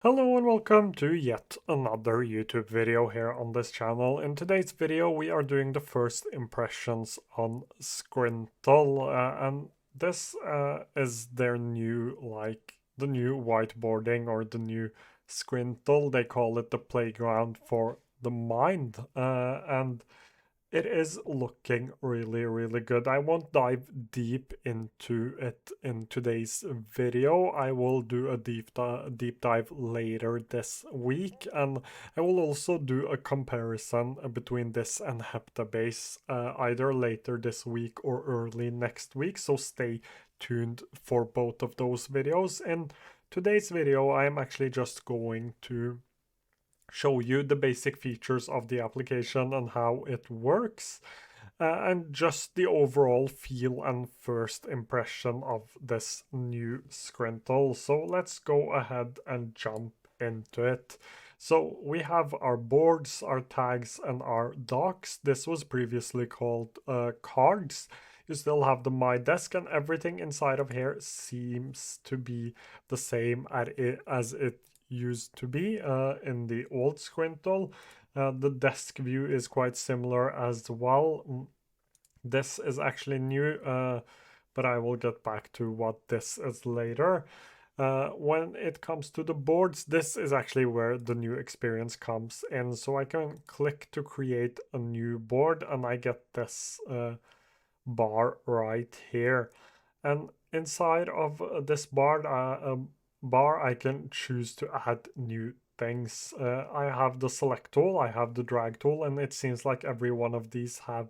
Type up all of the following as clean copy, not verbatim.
Hello and welcome to yet another YouTube video here on this channel. In today's video we are doing the first impressions on Scrintal, and this is their new, the new whiteboarding, or the new Scrintal. They call it the playground for the mind, and it is looking really, really good. I won't dive deep into it in today's video. I will do a deep dive later this week, and I will also do a comparison between this and Heptabase either later this week or early next week. So stay tuned for both of those videos. In today's video, I am actually just going to show you the basic features of the application and how it works, and just the overall feel and first impression of this new Scrintal. So let's go ahead and jump into it. So we have our boards, our tags, and our docs. This was previously called cards. You still have the My Desk, and everything inside of here seems to be the same as it used to be in the old Scrintal. The desk view is quite similar as well. This is actually new, but I will get back to what this is later. When it comes to the boards, this is actually where the new experience comes in. So I can click to create a new board, and I get this bar right here. And inside of this bar, I can choose to add new things. I have the select tool, I have the drag tool, and it seems like every one of these have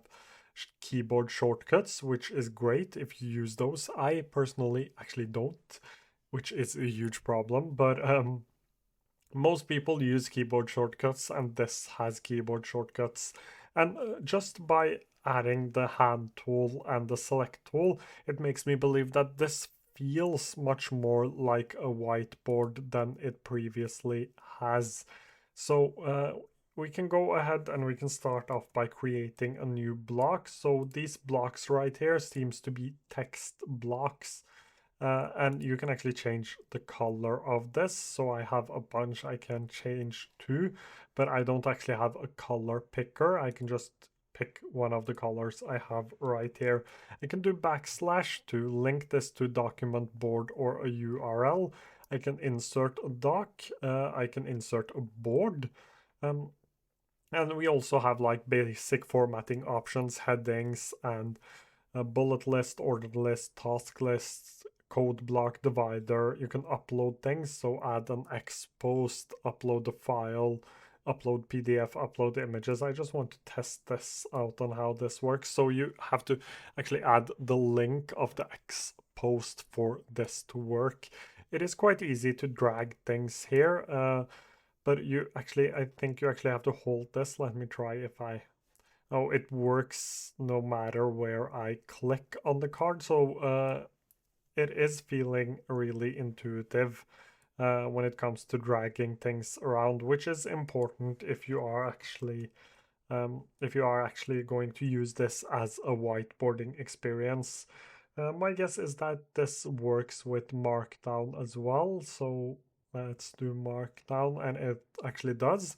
keyboard shortcuts, which is great if you use those. I personally actually don't, which is a huge problem, but most people use keyboard shortcuts, and this has keyboard shortcuts. And just by adding the hand tool and the select tool, it makes me believe that this feels much more like a whiteboard than it previously has. So we can go ahead and we can start off by creating a new block. So these blocks right here seems to be text blocks. And you can actually change the color of this. So I have a bunch I can change to, but I don't actually have a color picker. I can just pick one of the colors I have right here. I can do backslash to link this to document board or a URL. I can insert a doc. I can insert a board. And we also have like basic formatting options, headings, and a bullet list, ordered list, task lists, code block, divider. You can upload things, so add an X post, upload a file, upload PDF, upload images. I just want to test this out on how this works. So you have to actually add the link of the X post for this to work. It is quite easy to drag things here, but I think you actually have to hold this. Let me try if I Oh, it works no matter where I click on the card. So it is feeling really intuitive when it comes to dragging things around, which is important if you are actually going to use this as a whiteboarding experience. My guess is that this works with Markdown as well. So let's do Markdown, and it actually does.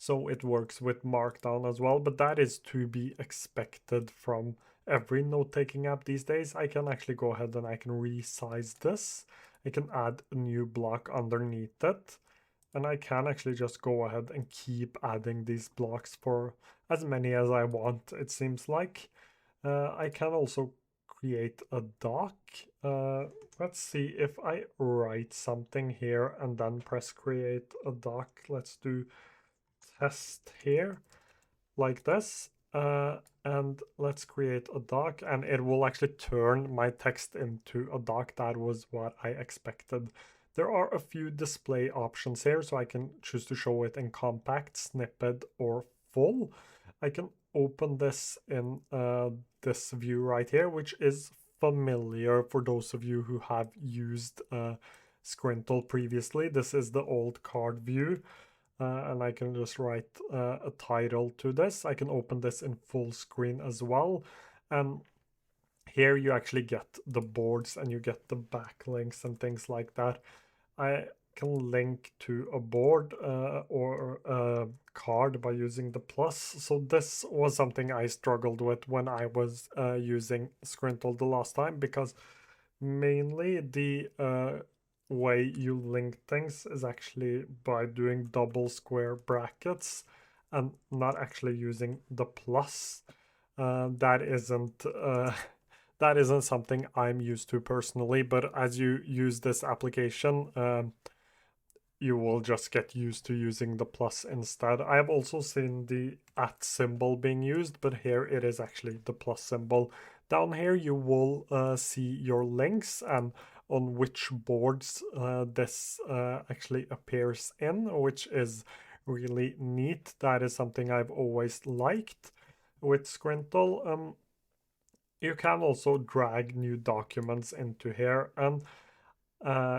So it works with Markdown as well, but that is to be expected from every note-taking app these days. I can actually go ahead and I can resize this. I can add a new block underneath it, and I can actually just go ahead and keep adding these blocks for as many as I want, it seems like. I can also create a doc. Let's see if I write something here and then press create a doc. Let's do test here like this, and let's create a doc, and it will actually turn my text into a doc. That was what I expected. There are a few display options here, so I can choose to show it in compact, snippet, or full. I can open this in this view right here, which is familiar for those of you who have used Scrintal previously. This is the old card view. And I can just write a title to this. I can open this in full screen as well. And here you actually get the boards and you get the backlinks and things like that. I can link to a board or a card by using the plus. So this was something I struggled with when I was using Scrintal the last time, because mainly the way you link things is actually by doing double square brackets and not actually using the plus. That isn't that isn't something I'm used to personally, but as you use this application, you will just get used to using the plus instead. I have also seen the at symbol being used, but here it is actually the plus symbol. Down here you will see your links and on which boards this actually appears in, which is really neat. That is something I've always liked with Scrintal. You can also drag new documents into here, and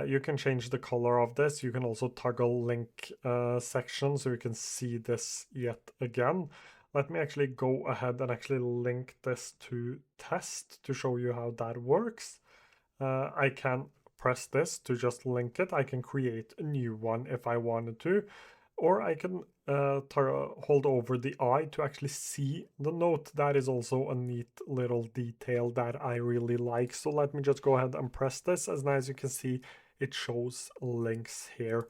you can change the color of this. You can also toggle link sections so you can see this yet again. Let me actually go ahead and actually link this to test to show you how that works. I can press this to just link it. I can create a new one if I wanted to, or I can hold over the eye to actually see the note. That is also a neat little detail that I really like. So let me just go ahead and press this, and as you can see, it shows links here.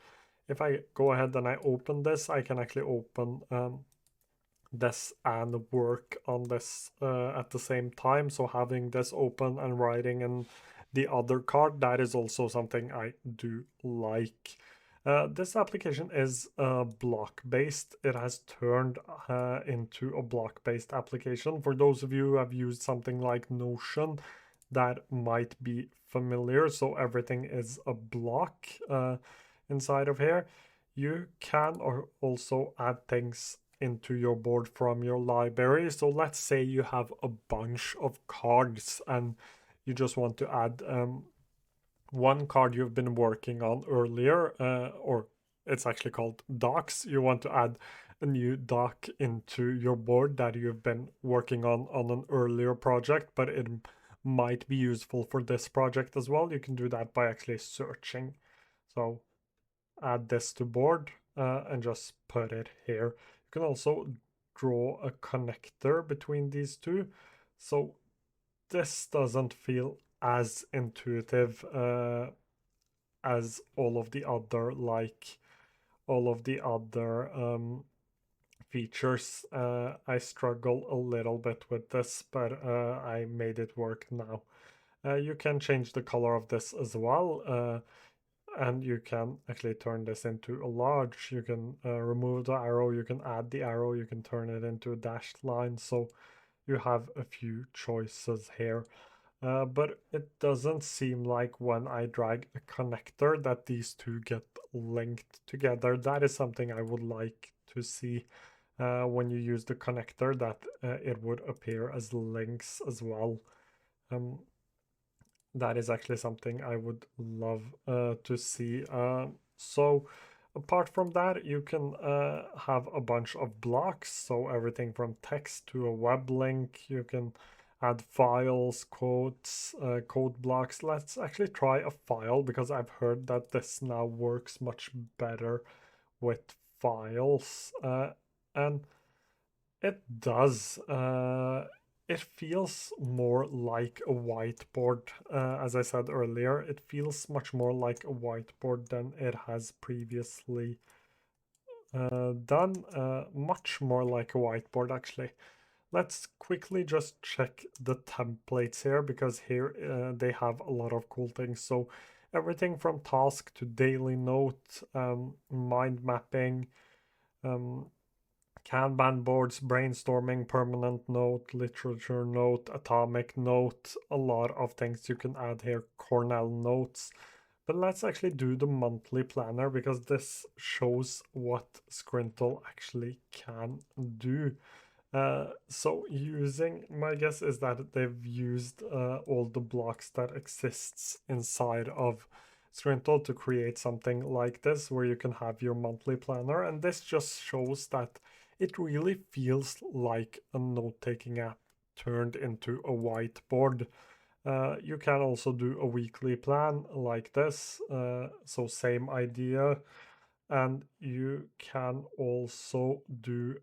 If I go ahead and I open this, I can actually open this and work on this at the same time. So having this open and writing in the other card, that is also something I do like. This application is block-based. It has turned into a block-based application. For those of you who have used something like Notion, that might be familiar. So everything is a block inside of here. You can also add things into your board from your library. So let's say you have a bunch of cards and you just want to add one card you've been working on earlier, or it's actually called docs. You want to add a new doc into your board that you've been working on an earlier project, but it might be useful for this project as well. You can do that by actually searching. So add this to board and just put it here. You can also draw a connector between these two. So this doesn't feel as intuitive as all of the other, features. I struggle a little bit with this, but I made it work now. You can change the color of this as well, and you can actually turn this into a large. You can remove the arrow, you can add the arrow, you can turn it into a dashed line. So you have a few choices here. But it doesn't seem like when I drag a connector that these two get linked together. That is something I would like to see when you use the connector, that it would appear as links as well. That is actually something I would love to see. So apart from that, you can have a bunch of blocks. So everything from text to a web link. You can add files, quotes, code blocks. Let's actually try a file, because I've heard that this now works much better with files. And it does. It feels more like a whiteboard. As I said earlier, it feels much more like a whiteboard than it has previously done. Much more like a whiteboard, actually. Let's quickly just check the templates here, because here they have a lot of cool things. So everything from task to daily note, mind mapping, Kanban boards, brainstorming, permanent note, literature note, atomic note, a lot of things you can add here, Cornell notes. But let's actually do the monthly planner, because this shows what Scrintal actually can do. So my guess is that they've used all the blocks that exists inside of Scrintal to create something like this, where you can have your monthly planner. And this just shows that it really feels like a note-taking app turned into a whiteboard. You can also do a weekly plan like this, so same idea. And you can also do,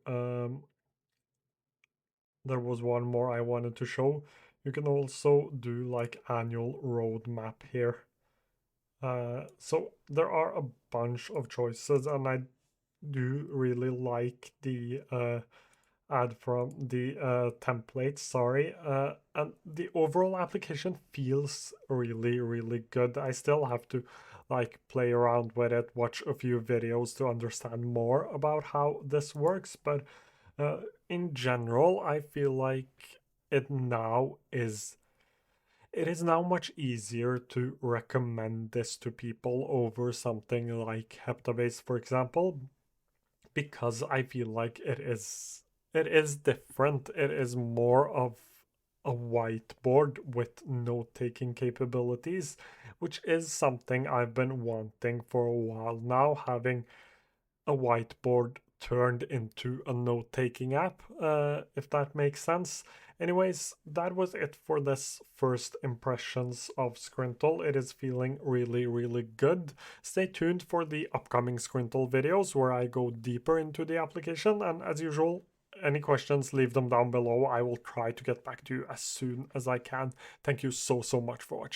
there was one more I wanted to show. You can also do like annual roadmap here. So there are a bunch of choices, and I do really like the add from the template, sorry. And the overall application feels really, really good. I still have to like play around with it, watch a few videos to understand more about how this works, but uh, in general, I feel like it now is it is now much easier to recommend this to people over something like Heptabase, for example, because I feel like it is different. It is more of a whiteboard with note-taking capabilities, which is something I've been wanting for a while now, having a whiteboard turned into a note-taking app, if that makes sense. Anyways, that was it for this first impressions of Scrintal. It is feeling really, really good. Stay tuned for the upcoming Scrintal videos where I go deeper into the application, and as usual, any questions, leave them down below. I will try to get back to you as soon as I can. Thank you so, so much for watching.